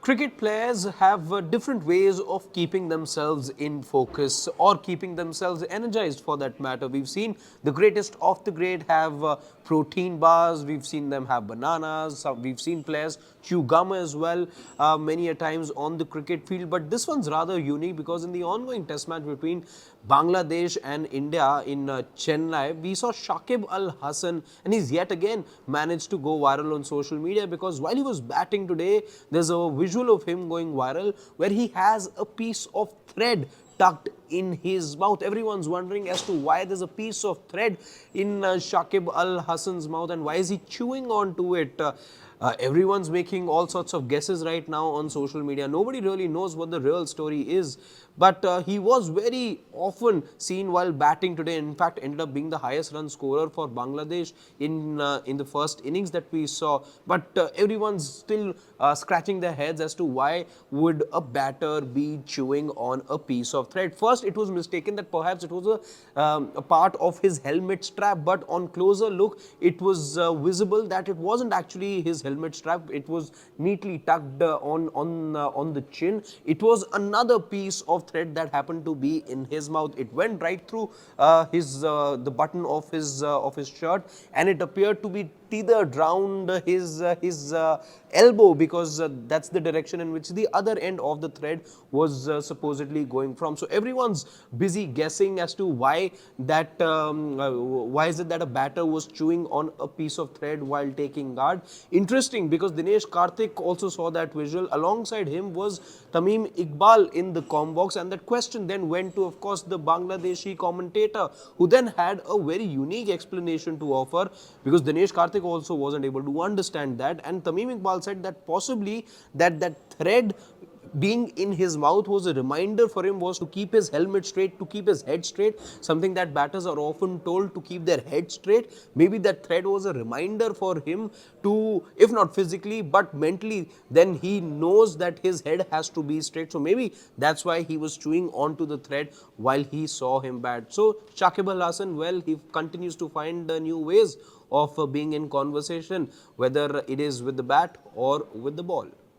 Cricket players have different ways of keeping themselves in focus or keeping themselves energized for that matter. We've seen the greatest of the great have protein bars, we've seen them have bananas, we've seen players chew gum as well many a times on the cricket field. But this one's rather unique because in the ongoing test match between Bangladesh and India in Chennai, we saw Shakib Al Hasan, and he's yet again managed to go viral on social media because while he was batting today, there's a visual of him going viral where he has a piece of thread tucked in his mouth. Everyone's wondering as to why there's a piece of thread in Shakib Al Hasan's mouth and why is he chewing on to it. Everyone's making all sorts of guesses right now on social media. Nobody really knows what the real story is. But he was very often seen while batting today. In fact, ended up being the highest run scorer for Bangladesh in the first innings that we saw. But everyone's still scratching their heads as to why would a batter be chewing on a piece of thread. First, it was mistaken that perhaps it was a part of his helmet strap. But on closer look, it was visible that it wasn't actually his helmet strap. It was neatly tucked on the chin. It was another piece of thread that happened to be in his mouth. It went right through the button of his shirt, and it appeared to be tethered round his elbow because that's the direction in which the other end of the thread was supposedly going from. So everyone's busy guessing as to why why is it that a batter was chewing on a piece of thread while taking guard. Interesting because Dinesh Karthik also saw that visual. Alongside him was Tamim Iqbal in the com box, and that question then went to, of course, the Bangladeshi commentator, who then had a very unique explanation to offer because Dinesh Karthik also wasn't able to understand that, and Tamim Iqbal said that possibly that thread being in his mouth was a reminder for him was to keep his helmet straight, to keep his head straight, something that batters are often told to keep their head straight. Maybe that thread was a reminder for him to, if not physically, but mentally, then he knows that his head has to be straight. So maybe that's why he was chewing onto the thread while he saw him bat. So Shakib Al Hasan, well, he continues to find new ways of being in conversation, whether it is with the bat or with the ball.